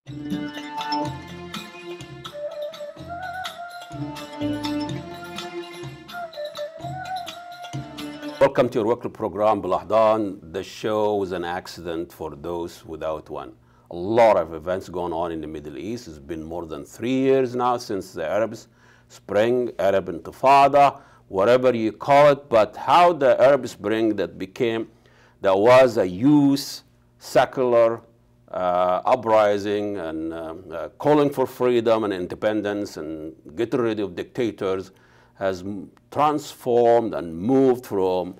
Welcome to your weekly program, Bilahdan. The show is an accident for those without one. A lot of events going on in the Middle East. It's been more than 3 years now since the Arab Spring, Arab Intifada, whatever you call it. But how the Arab Spring that was a youth, secular uprising and calling for freedom and independence and getting rid of dictators has transformed and moved from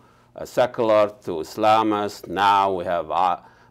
secular to Islamist. Now we have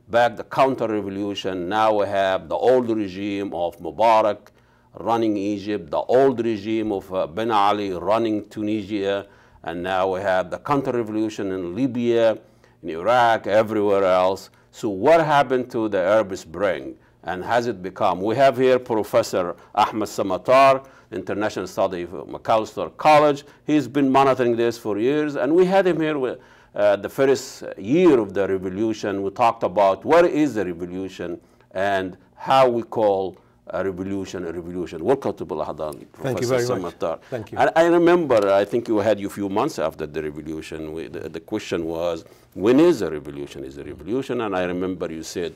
back the counter-revolution. Now we have the old regime of Mubarak running Egypt, the old regime of Ben Ali running Tunisia, and now we have the counter-revolution in Libya, in Iraq, everywhere else. So what happened to the Arab Spring, and has it become? We have here Professor Ahmed Samatar, International Study of Macalester College. He's been monitoring this for years, and we had him here with the first year of the revolution. We talked about what is the revolution and how we call a revolution a revolution. Welcome to Bilahdan, Professor Thank you very Samatar. Much. Thank you. And I remember, I think you had a few months after the revolution. The question was, when is a revolution? Is a revolution? And I remember you said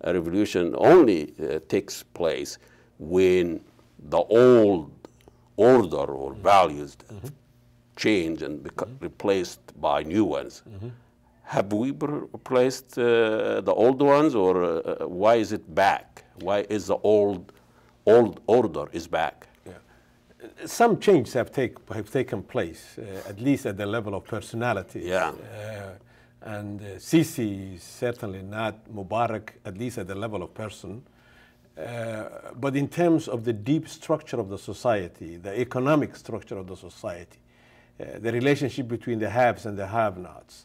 a revolution only takes place when the old order or values change and become replaced by new ones. Have we replaced the old ones, or why is it back? Why is the old order is back? Yeah. Some changes have taken place, at least at the level of personalities. Yeah. And Sisi is certainly not Mubarak, at least at the level of person. But in terms of the deep structure of the society, the economic structure of the society, the relationship between the haves and the have-nots,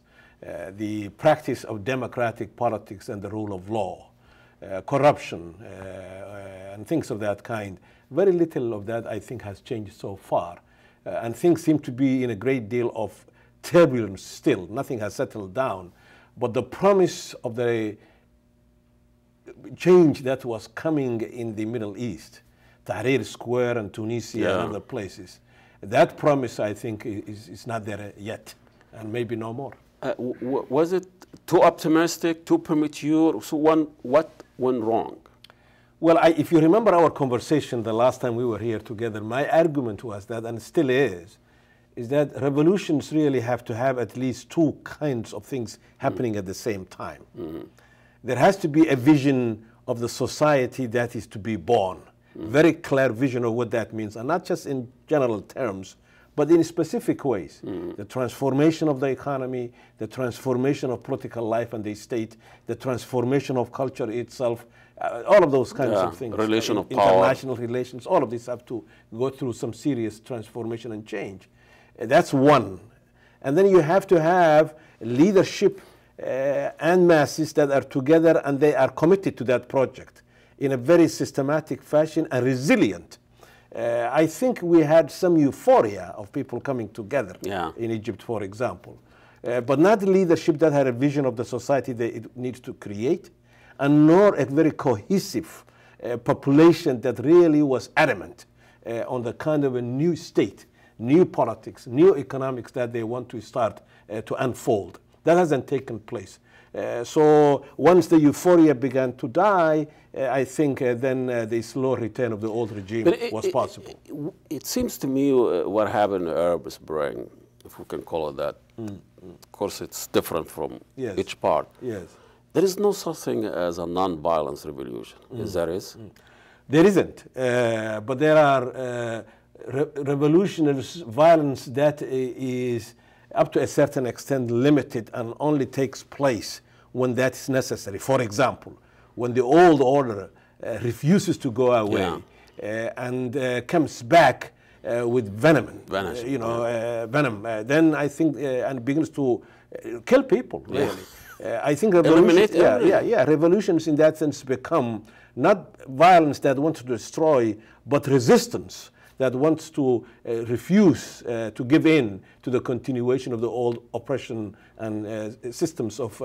the practice of democratic politics and the rule of law, corruption, and things of that kind, very little of that, I think, has changed so far. And things seem to be in a great deal of turbulence still. Nothing has settled down. But the promise of the change that was coming in the Middle East, Tahrir Square and Tunisia and other places, that promise, I think, is not there yet, and maybe no more. Was it too optimistic, too premature? So what went wrong? Well, if you remember our conversation the last time we were here together, my argument was that, and still is that revolutions really have to have at least two kinds of things happening at the same time. There has to be a vision of the society that is to be born, very clear vision of what that means, and not just in general terms, but in specific ways. The transformation of the economy, the transformation of political life and the state, the transformation of culture itself, all of those kinds of things. Relation of power. International relations, all of these have to go through some serious transformation and change. That's one. And then you have to have leadership and masses that are together and they are committed to that project in a very systematic fashion and resilient. I think we had some euphoria of people coming together in Egypt, for example, but not the leadership that had a vision of the society that it needs to create, and nor a very cohesive population that really was adamant on the kind of a new state, new politics, new economics that they want to start to unfold. That hasn't taken place. So once the euphoria began to die, I think then the slow return of the old regime was possible. It seems to me what happened in the Arab Spring, if we can call it that, of course it's different from each part. Yes. There is no such thing as a non-violence revolution. There is? There isn't. But there are revolutionary violence that is up to a certain extent limited and only takes place when that is necessary. For example, when the old order refuses to go away and comes back with venom, then I think and begins to kill people. Really, I think revolutions in that sense become not violence that wants to destroy, but resistance that wants to refuse to give in to the continuation of the old oppression and systems of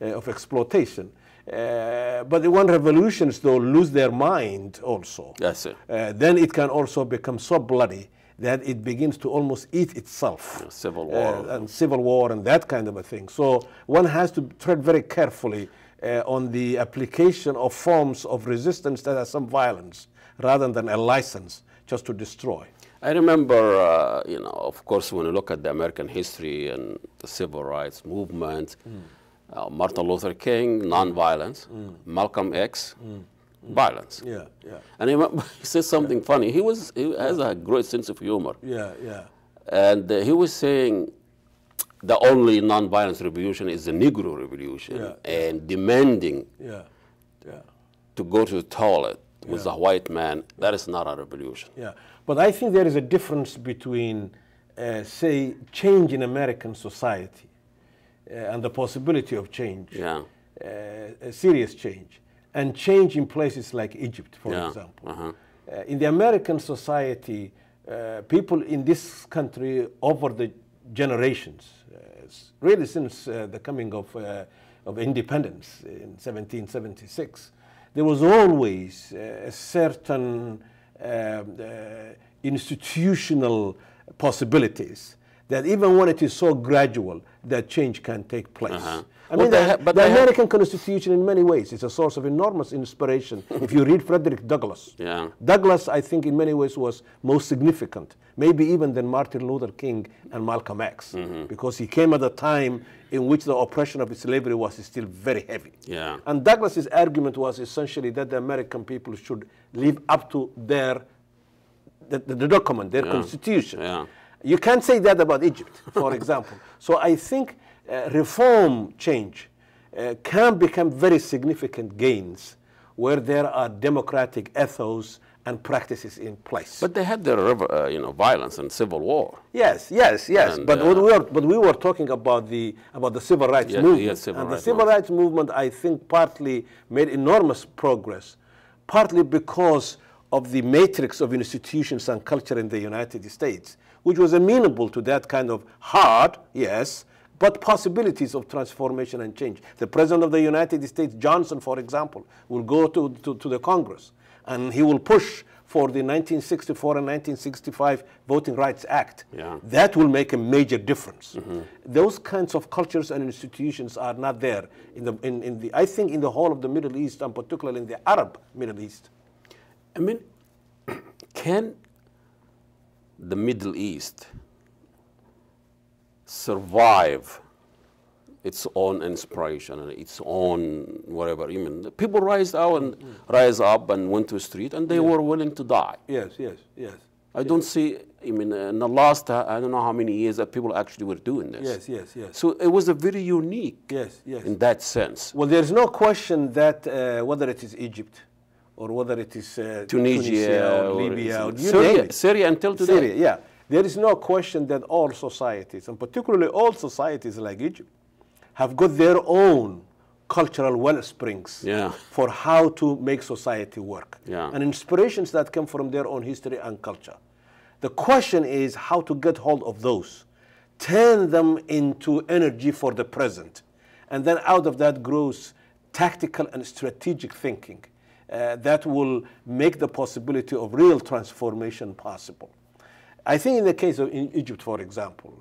exploitation. But when revolutions, though, lose their mind also, That's it. then it can also become so bloody that it begins to almost eat itself. Yeah, civil war. And civil war and that kind of a thing. So one has to tread very carefully on the application of forms of resistance that have some violence rather than a license just to destroy. I remember, you know, of course, when you look at the American history and the civil rights movement, Martin Luther King, nonviolence, Malcolm X, violence. Yeah, yeah. And he said something funny. He has a great sense of humor. Yeah, yeah. And he was saying the only nonviolent revolution is the Negro revolution, and demanding to go to the toilet with a white man, that is not a revolution. Yeah, but I think there is a difference between, say, change in American society and the possibility of change, a serious change, and change in places like Egypt, for example. In the American society, people in this country over the generations, really since the coming of independence in 1776, there was always a certain institutional possibilities that even when it is so gradual, that change can take place. I mean, the American Constitution in many ways is a source of enormous inspiration. If you read Frederick Douglass, Douglass, I think, in many ways was most significant, maybe even than Martin Luther King and Malcolm X, because he came at a time in which the oppression of slavery was still very heavy. And Douglass's argument was essentially that the American people should live up to the document, their constitution. You can't say that about Egypt, for example. So I think reform change can become very significant gains where there are democratic ethos and practices in place. But they had their, you know, violence and civil war. Yes, yes, yes. And, but we were talking about the civil rights movement. And the civil rights movement, I think, partly made enormous progress, partly because of the matrix of institutions and culture in the United States, which was amenable to that kind of hard, yes, but possibilities of transformation and change. The President of the United States, Johnson, for example, will go to the Congress, and he will push for the 1964 and 1965 Voting Rights Act. That will make a major difference. Those kinds of cultures and institutions are not there I think in the whole of the Middle East, and particularly in the Arab Middle East. I mean, can the Middle East survive its own inspiration and its own whatever? Even people rise up and went to the street, and they were willing to die. Yes, yes, yes. I don't see. I mean, in the last I don't know how many years that people actually were doing this. Yes, yes, yes. So it was a very unique. Yes, yes. In that sense. Well, there is no question that whether it is Egypt, or whether it is Tunisia or Libya, or Syria until today. Syria, yeah. There is no question that all societies, and particularly all societies like Egypt, have got their own cultural wellsprings for how to make society work, and inspirations that come from their own history and culture. The question is how to get hold of those, turn them into energy for the present, and then out of that grows tactical and strategic thinking that will make the possibility of real transformation possible. I think in the case of Egypt, for example,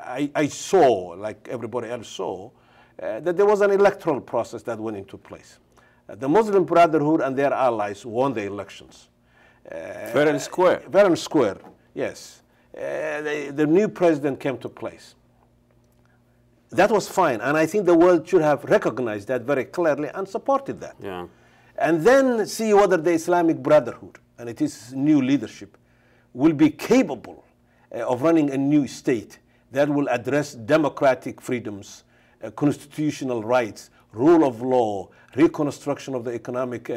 I saw, like everybody else saw, that there was an electoral process that went into place. The Muslim Brotherhood and their allies won the elections. Fair and square. Fair and square, yes. The new president came to place. That was fine, and I think the world should have recognized that very clearly and supported that. And then see whether the Islamic Brotherhood and its new leadership will be capable of running a new state that will address democratic freedoms, constitutional rights, rule of law, reconstruction of the economic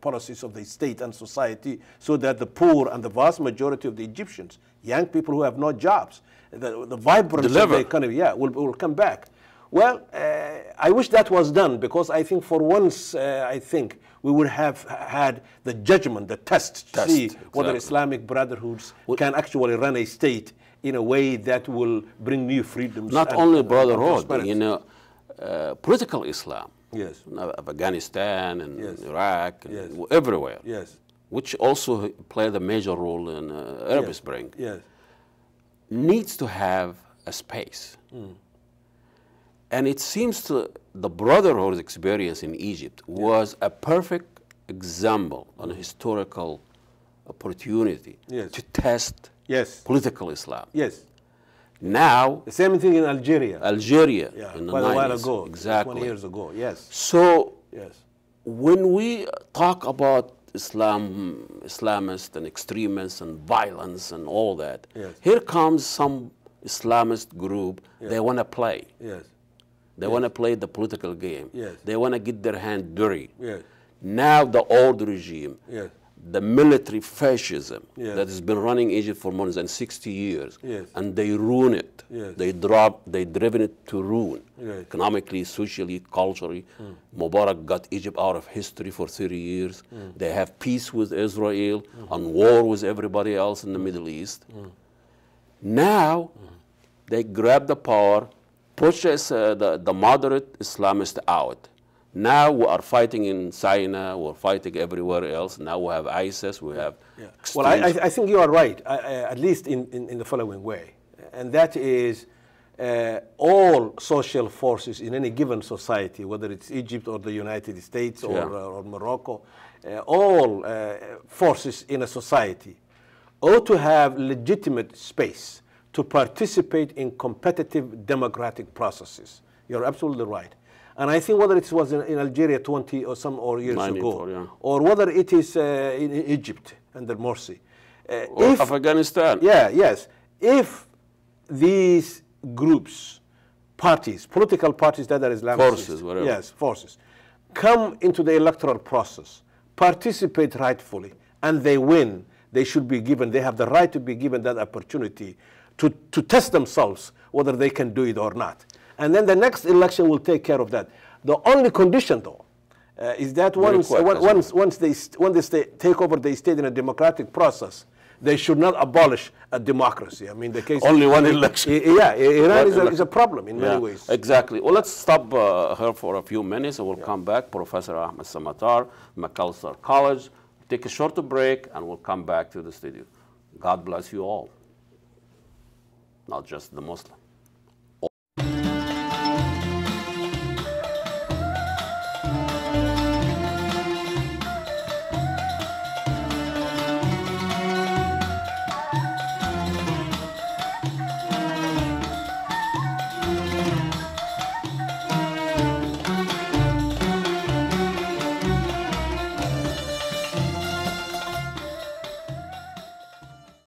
policies of the state and society, so that the poor and the vast majority of the Egyptians, young people who have no jobs, the vibrance of the economy, will come back. Well, I wish that was done, because I think for once, I think we would have had the judgment, the test to see whether Islamic brotherhoods can actually run a state in a way that will bring new freedoms. Not only brotherhood, you know, political Islam. Yes. Afghanistan and yes. Iraq and yes. everywhere. Yes. Which also played a major role in Arab yes. Spring. Yes. Needs to have a space. And it seems to the brotherhood experience in Egypt was a perfect example, an historical opportunity yes. to test yes. political Islam. Yes. Now, the same thing in Algeria. Yeah, in the 90s. A while ago, exactly. 20 years ago. Yes. So, yes. when we talk about Islam, Islamists and extremists and violence and all that, yes. here comes some Islamist group. Yes. They want to play. Yes. They want to play the political game. Yes. They want to get their hand dirty. Yes. Now the old regime, yes. the military fascism yes. that has been running Egypt for more than 60 years, yes. and they ruin it. Yes. They driven it to ruin, yes. economically, socially, culturally. Mubarak got Egypt out of history for 30 years. They have peace with Israel and war with everybody else in the Middle East. Now they grab the power, push the moderate Islamists out. Now we are fighting in Sinai, we're fighting everywhere else. Now we have ISIS, we have... Yeah. Well, I think you are right, at least in the following way. And that is all social forces in any given society, whether it's Egypt or the United States or Morocco, all forces in a society ought to have legitimate space to participate in competitive democratic processes. You're absolutely right. And I think whether it was in Algeria 20 or some years ago, or whether it is in Egypt under Morsi. Or Afghanistan. Yeah, yes. If these groups, parties, political parties that are Islamic, forces, whatever. Yes, forces, come into the electoral process, participate rightfully, and they win, they should be given, they have the right to be given that opportunity to test themselves whether they can do it or not. And then the next election will take care of that. The only condition, though, is that once they take over the state in a democratic process, they should not abolish a democracy. I mean, the case... Only one election. Yeah, Iran is a problem in many ways. Exactly. Well, let's stop here for a few minutes and we'll come back. Professor Ahmed Samatar, Macalester College. Take a short break and we'll come back to the studio. God bless you all, not just the Muslim.